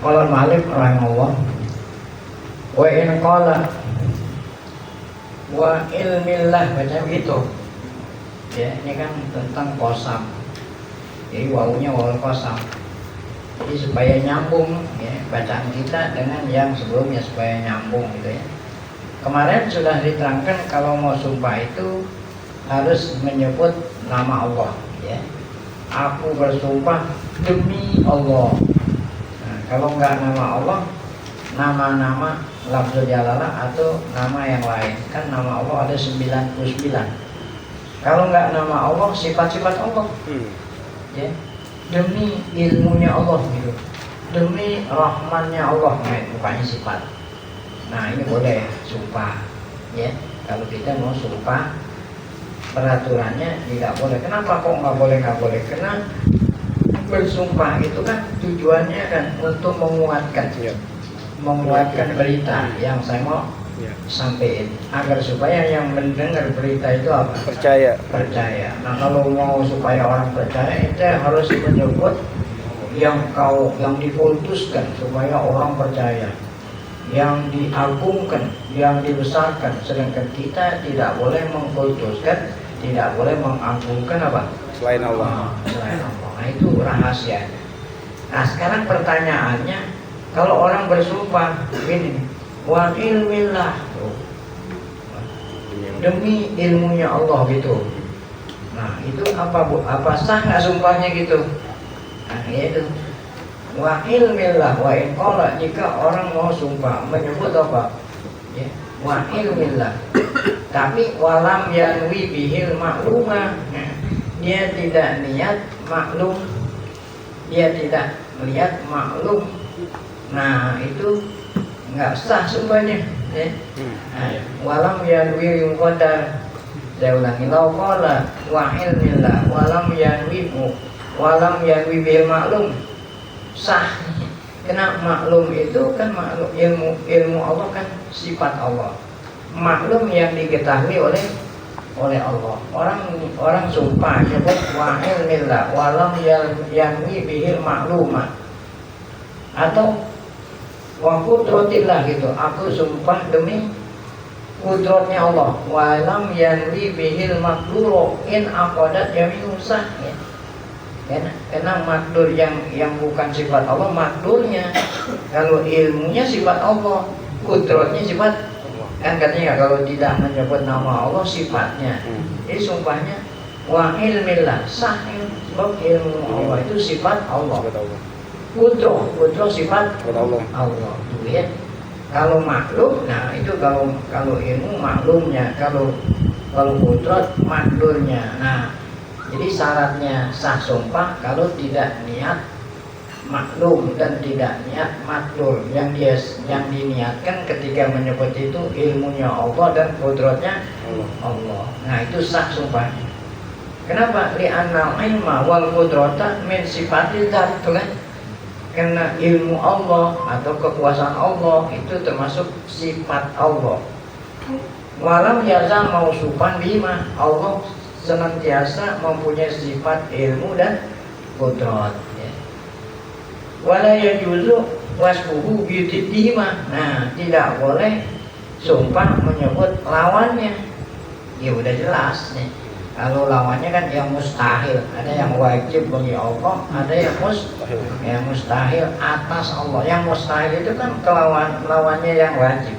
Qala Malik rahimahullah wa in qala wa ilmillah, baca begitu ya. Ini kan tentang qasam, jadi wawunya wawu qasam, jadi supaya nyambung ya bacaan kita dengan yang sebelumnya, supaya nyambung gitu ya. Kemarin sudah diterangkan kalau mau sumpah itu harus menyebut nama Allah ya. Aku bersumpah demi Allah. Nah, kalau enggak nama Allah, nama-nama lafzul jalalah atau nama yang lain. Kan nama Allah ada 99. Kalau enggak nama Allah, sifat-sifat Allah ya. Demi ilmunya Allah gitu, demi rahmannya Allah, nah, bukannya sifat. Nah ini boleh sumpah ya. Kalau kita mau sumpah, peraturannya tidak boleh. Kenapa kok nggak boleh? Nggak boleh karena bersumpah itu kan tujuannya kan untuk menguatkan menguatkan berita yang saya mau sampaikan, agar supaya yang mendengar berita itu apa? Percaya. Nah kalau mau supaya orang percaya, itu harus menyebut yang dikultuskan supaya orang percaya, yang diagungkan, yang dibesarkan. Sedangkan kita tidak boleh mengkultuskan, tidak boleh mengagungkan apa? Selain Allah. Nah itu rahasia. Nah sekarang pertanyaannya, kalau orang bersumpah ini wa ilmillah, demi ilmunya Allah gitu. Nah itu apa bu? Apa sah nggak sumpahnya gitu? Nah itu wa ilmillah wa in qala, jika orang mau sumpah menyebut apa ya, wa ilmillah, tapi walam yanwi bihil maklumah, dia tidak niat maklum, dia tidak melihat maklum. Nah itu nggak sah sumpahnya ya. Nah, walam yanwi qadar, saya ulangi, lau qala wa ilmillah walam yanwi bihil maklum, sah. Karena maklum itu kan maklum, ilmu Allah kan sifat Allah, maklum yang diketahui oleh Allah. Orang sumpah nyebut wa ilmillah walam yanwi bihil maklumah, atau wa qudratillah gitu, aku sumpah demi kudratnya Allah, walam yanwi bihil makluro in aqadat yamin sah ya. Karena makdur yang bukan sifat Allah, makdurnya kalau ilmunya sifat Allah, kudratnya sifat kan, katanya kalau tidak menyebut nama Allah sifatnya. Jadi sumpahnya wa ilmillah, sah sebab ilmu Allah itu sifat Allah. Kudrat sifat Allah gitu ya. Kalau maklum, nah itu kalau ilmu maklumnya, kalau kudrat makdurnya. Nah jadi syaratnya sah sumpah kalau tidak niat maklum dan tidak niat makdur. Yang diniatkan ketika menyebut itu ilmunya Allah dan kudratnya Allah. Nah itu sah sumpahnya. Kenapa? Li'annal ilma wal kudrata min sifatil dzat, kan? Karena ilmu Allah atau kekuasaan Allah itu termasuk sifat Allah. Walam yazal mausufan bima, Allah senantiasa mempunyai sifat ilmu dan kudrat ya. Wala yajuzu wasfuhu bididima, nah tidak boleh sumpah menyebut lawannya. Ya udah jelas nih, kalau lawannya kan yang mustahil, ada yang wajib bagi Allah, ada yang mustahil atas Allah. Yang mustahil itu kan lawannya yang wajib.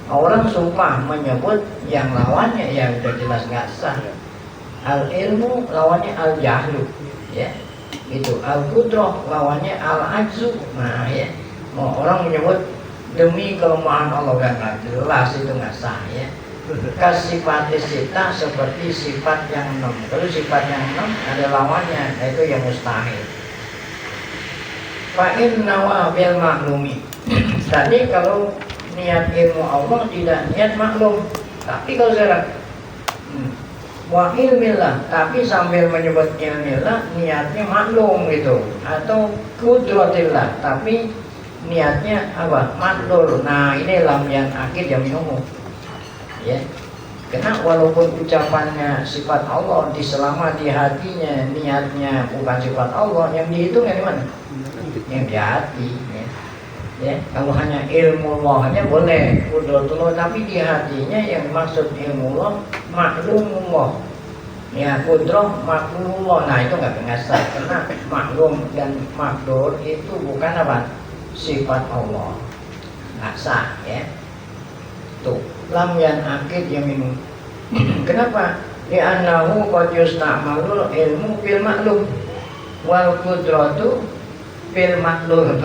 Orang sumpah menyebut yang lawannya, ya udah jelas nggak sah. Al ilmu lawannya al jahlu ya, itu al qudrah lawannya al ajzu. Nah ya, mau orang menyebut demi kelemahan Allah, kan nggak jelas, itu nggak sah ya. Kasifat sita seperti sifat yang 6. Kalau sifat yang 6 ada lawannya, yaitu yang mustahil. Fa inna wa bil maklumi, tadi kalau niat ilmu Allah tidak niat maklum, tapi kalau sekarang wa ilmillah, tapi sambil menyebut ilmillah niatnya maklum gitu, atau kudratillah tapi niatnya apa? Makdur. Nah ini lam yang akhir yang umum ya. Karena walaupun ucapannya sifat Allah, selama di hatinya niatnya bukan sifat Allah, yang dihitung yang di mana? Yang di hati ya. Ya, kalau hanya ilmu Allahnya boleh kudratullah, tapi di hatinya yang maksud ilmu Allah maklumullah. Ya, kudrah maklumullah. Nah, itu nggak sah, karena maklum dan makdur itu bukan apa? Sifat Allah. Nggak sah, ya. Tuh, lam yan akid yamin. Kenapa? Li'annahu qad yusta'malul ilmu fil maklum wal qudratu fil maklum.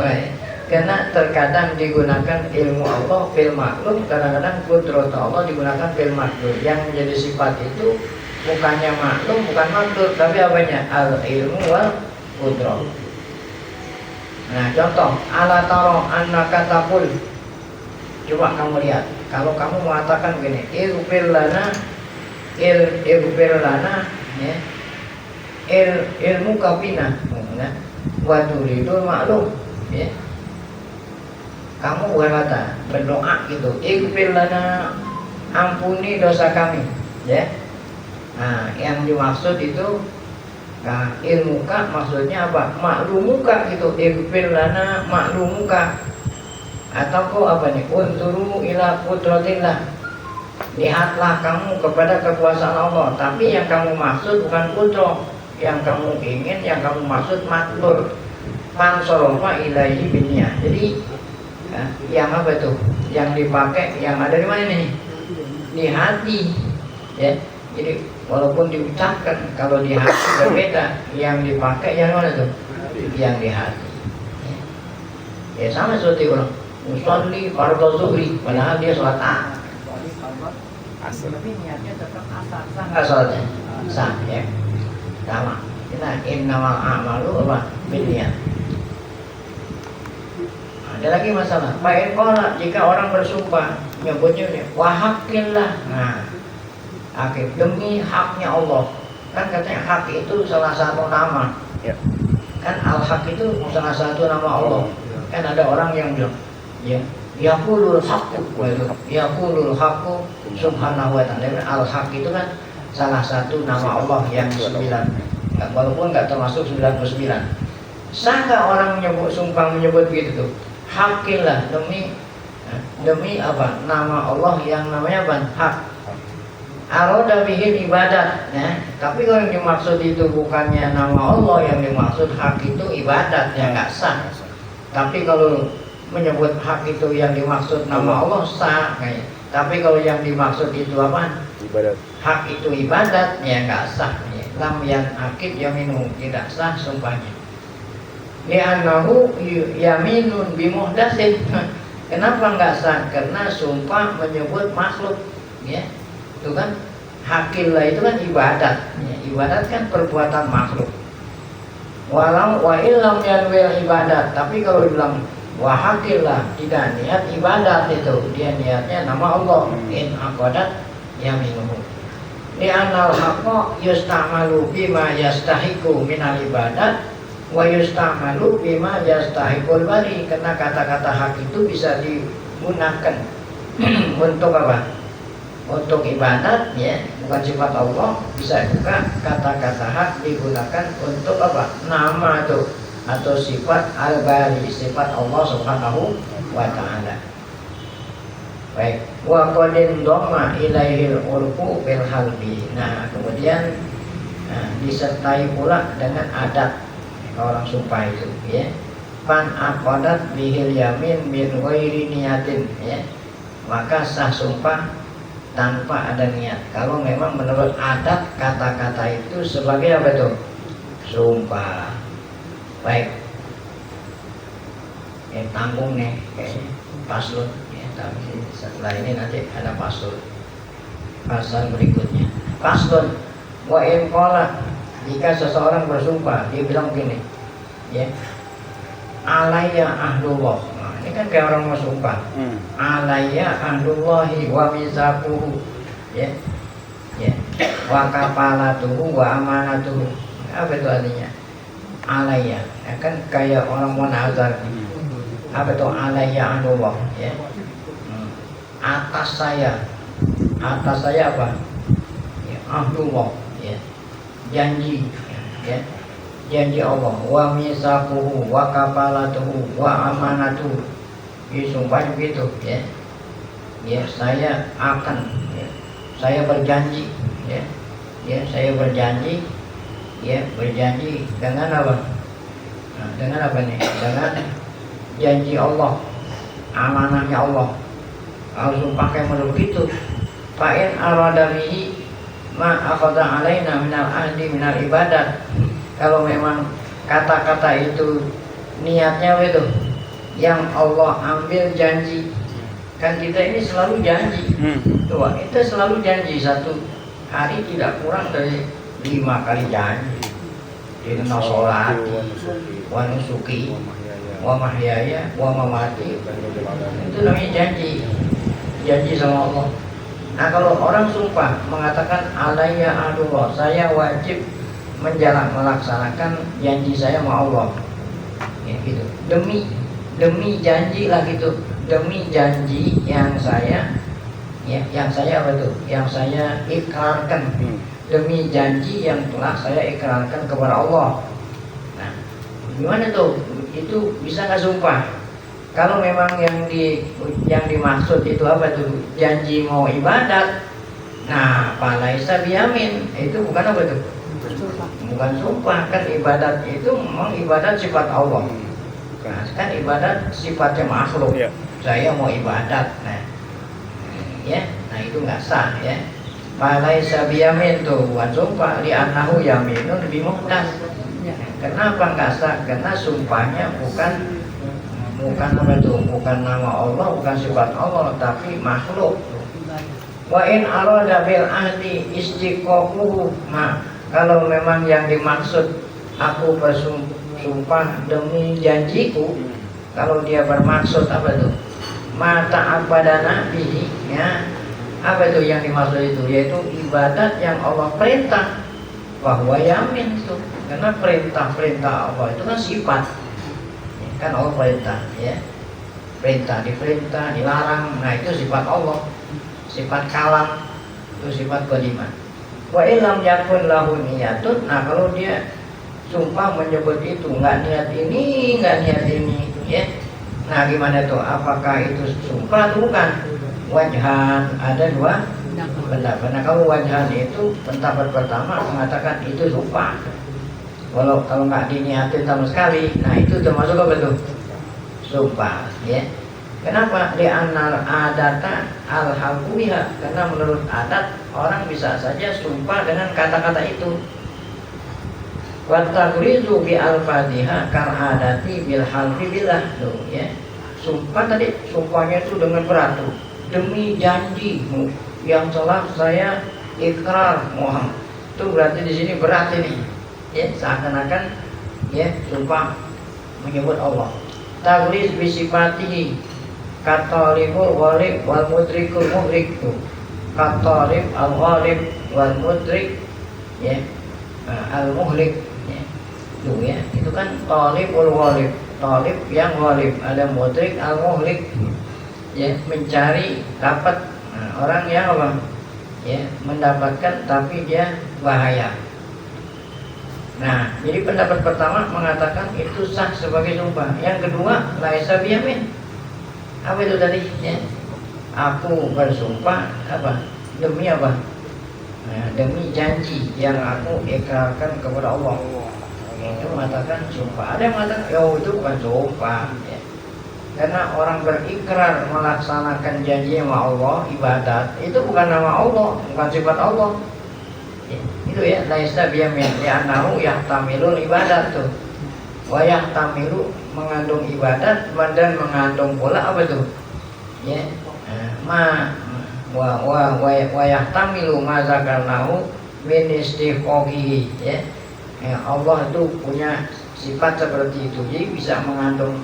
Karena terkadang digunakan ilmu Allah fil maklum, kadang-kadang qudrat Allah digunakan fil maklum. Yang menjadi sifat itu bukannya maklum, bukan maklum, tapi apanya? Al ilmu wal qudrah. Nah, contoh, ala taro annaka taqul. Coba kamu lihat, kalau kamu mengatakan begini, ighfir lana ya, ilmu kafina, wa turidul maklum, ya. Kamu berkata, berdoa gitu, ighfir lana, ampuni dosa kami, ya. Nah, yang dimaksud itu, nah, ilmuka maksudnya apa? Maklumuka gitu, ighfir lana maklumuka. Atau kau apa nih? Unturu ila qudratillah. Lihatlah kamu kepada kekuasaan Allah. Tapi yang kamu maksud bukan qudrah, yang kamu ingin, yang kamu maksud maklur. Mansorofa ilaihi biniyah. Jadi ya, yang apa tuh? Yang dipakai, yang ada di mana nih? Di hati, ya. Jadi walaupun diucapkan, kalau di hati berbeda. Yang dipakai yang mana tuh? Yang di hati. Ya sama seperti orang musolli fardhu zuhri, padahal dia sholat asar. Tapi niatnya tetap asar, sah nggak sholatnya? Sah, ya. Sama. Kita innamal a'malu apa? Binniyat. Ada lagi masalah. Fa'in qala, jika orang bersumpah nyebutnya wahakillah. Nah, hakik demi haknya Allah. Kan katanya hak itu salah satu nama. Ya. Kan al-haq itu salah satu nama Allah. Kan ada orang yang bilang, ya, yaqulul haqqu, yaqulul haqqu subhanahu wa ta'ala. Al-haq itu kan salah satu nama Allah yang 9. Walaupun nggak termasuk 99. Sah nggak orang sumpah menyebut gitu tuh? Hakillah, demi apa? Nama Allah yang namanya apa? Hak. Aroda bihi ibadat, ya. Tapi kalau yang dimaksud itu bukannya nama Allah, yang dimaksud hak itu ibadat, ya nggak sah. Tapi kalau menyebut hak itu yang dimaksud nama Allah sah, kayak. Tapi kalau yang dimaksud itu apa? Ibadat. Hak itu ibadat, ya nggak sah. Ya. Lam yang akid yaminu, tidak sah sumpahnya. Li'annahu yaminun bimuhdatsin. Kenapa nggak sah? Karena sumpah menyebut makhluk, ya. Itu kan hakillah itu kan ibadat, ya. Ibadat kan perbuatan makhluk. Walau wa illam yanwil ibadat, tapi kalau bilang wahakillah tidak niat ibadat, itu dia niatnya nama Allah. In aqadat yaminuhu. Li'anal haqqa yusta'malu bima yastahiqu minal ibadat wa yusta'malu bima yastahiqul bari. Karena kata-kata hak itu bisa digunakan untuk apa? Untuk ibadat, ya, bukan sifat Allah. Bisa juga kata-kata hak digunakan untuk apa? Nama itu atau sifat al-bari, sifat Allah subhanahu wa ta'ala. Baik, wa qadin dhamma ilaihil urfu bil halbi. Nah, kemudian disertai pula dengan adat orang sumpah itu, ya. Fan aqadat bihil yamin min ghairi niyatin, ya. Maka sah sumpah tanpa ada niat. Kalau memang menurut adat kata-kata itu sebagai apa itu? Sumpah. Baik. Tanggung nih kayaknya paslon, ya, tapi setelah ini nanti ada paslon. Pasal berikutnya. Paslon wa in qala, jika seseorang bersumpah, dia bilang gini, ya. Alayya ahdullah. Ini kan kayak orang mau sumpah. Alayya ahdullahi wa misaquhu, ya. Ya. Wa kafalatuhu wa amanatuhu. Apa itu artinya? Alayya, ya, kan kayak orang mau nazar. Apa itu alayya ahdullah, ya. Atas saya apa? Ya, ahdullah, ya. Janji, ya. Janji Allah, wa misaquhu wa kafalatuhu wa amanatuhu. sumpah begitu ya. Ya, saya akan ya, saya berjanji ya. Ya, saya berjanji ya, berjanji dengan apa? Nah, dengan apa nih? Dengan janji Allah, amanahnya Allah. Harus pakai model begitu. Fa'in arada bihi ma akhadha alaina minal ahdi minal ibadat. Kalau memang kata-kata itu niatnya itu yang Allah ambil janji. Kan kita ini selalu janji. Tuh, kita selalu janji satu hari tidak kurang dari 5 kali janji. Inna sholati wa nusuki wa mahyaya wa mamati. Itu namanya janji. Janji sama Allah. Nah, kalau orang sumpah mengatakan alayya adullah, saya wajib melaksanakan janji saya sama Allah. Ya, gitu. Demi janji lah gitu. Demi janji yang saya ya, yang saya apa itu? Yang saya ikrarkan. Demi janji yang telah saya ikrarkan kepada Allah. Nah, gimana tuh? Itu bisa nggak sumpah? Kalau memang yang dimaksud itu apa tuh? Janji mau ibadat. Nah, falaisa biyamin. Itu bukan apa tuh? Bukan sumpah. Kan ibadat itu memang ibadat sifat Allah. Nah, kan ibadat sifatnya makhluk. Saya mau ibadat. Nah, ya, nah itu nggak sah ya. Falaisa biyamin tuh bukan sumpah. Li'annahu yaminun bimuhdas. Kenapa nggak sah? Karena sumpahnya bukan apa itu? Bukan nama Allah, bukan sifat Allah, tapi makhluk. Wa in arada bil ahdi istiqaquhu. Nah, kalau memang yang dimaksud aku bersumpah demi janjiku, kalau dia bermaksud apa itu? Mata abadana bihi, ya. Apa itu yang dimaksud itu? Yaitu ibadat yang Allah perintah. Bahwa yamin itu. Karena perintah Allah itu kan sifat. Kan Allah perintah ya. Perintah, diperintah, dilarang. Nah, itu sifat Allah. Sifat kalam, itu sifat qadimah. Wa illam yakun lahu niyatun. Nah, kalau dia sumpah menyebut itu enggak niat ini ya. Nah, gimana tuh? Apakah itu sumpah atau bukan? Wajhan, ada dua pendapat. Nah, kalau wajhan itu pendapat pertama mengatakan itu sumpah. Kalau nggak diniatin sama sekali, nah itu termasuk apa tuh? Sumpah, ya. Kenapa? Li'annal adata al-halquha. Karena menurut adat orang bisa saja sumpah dengan kata-kata itu. Wa taqrizu bi al-fatiha kal adati bil halfi billah tuh, ya. Sumpah tadi sumpahnya itu dengan berat tuh. Demi janjimu yang telah saya ikrar Muhammad. Itu berarti di sini berat ini. Ya, seakan-akan ya sumpah menyebut Allah. Taglis bisifatihi katalibul ghalib wal mudrikul muhrik tuh. Katalib al ghalib wal mudrik ya, al muhlik ya. Tuh ya, itu kan talibul ghalib, talib yang ghalib, ada mudrik al muhlik ya, mencari dapat. Nah, orang yang apa? Ya, mendapatkan tapi dia bahaya. Nah, jadi pendapat pertama mengatakan itu sah sebagai sumpah. Yang kedua, laisa biyamin. Apa itu tadi? Ya. Aku bersumpah apa? Demi apa? Nah, demi janji yang aku ikrarkan kepada Allah. Itu mengatakan sumpah. Ada yang mengatakan, itu bukan sumpah. Ya. Karena orang berikrar melaksanakan janji sama Allah, ibadat, itu bukan nama Allah, bukan sifat Allah. Itu ya, laisa biyamin li'annahu yahtamilul ibadat tuh. Wa yahtamilu mengandung ibadat dan mengandung pula apa tuh? Ya. Wa yahtamilu ma zakarnahu min istiqaqihi ya. Allah itu punya sifat seperti itu. Jadi bisa mengandung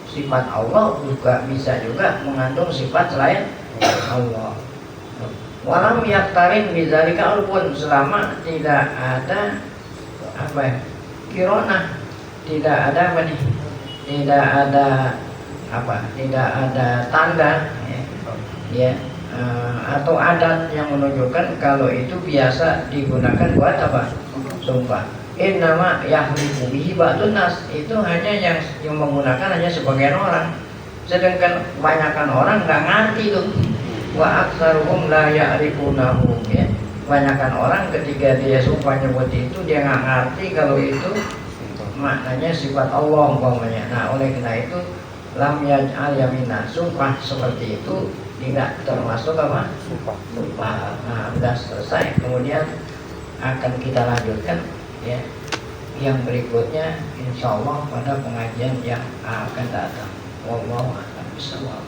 sifat Allah, juga bisa juga mengandung sifat selain Allah. Walam yaktarin bidzalika walaupun selama tidak ada apa ya, kirona, tidak ada apa nih, tidak ada apa, tidak ada tanda ya, atau adat yang menunjukkan kalau itu biasa digunakan buat apa? Sumpah. Nama yahlifu bihi ba'dun nas, itu hanya yang menggunakan hanya sebagian orang. Sedangkan kebanyakan orang nggak ngerti tuh. Wa aktsaruhum la ya'rifunahu, ya. Kebanyakan orang ketika dia sumpah nyebut itu dia nggak ngerti kalau itu maknanya sifat Allah umpamanya. Nah, oleh karena itu lam yaj'al yamina, sumpah seperti itu tidak termasuk apa? Sumpah. Nah, sudah selesai. Kemudian akan kita lanjutkan, ya, yang berikutnya insya Allah pada pengajian yang akan datang. Wallahu a'lam bishawab.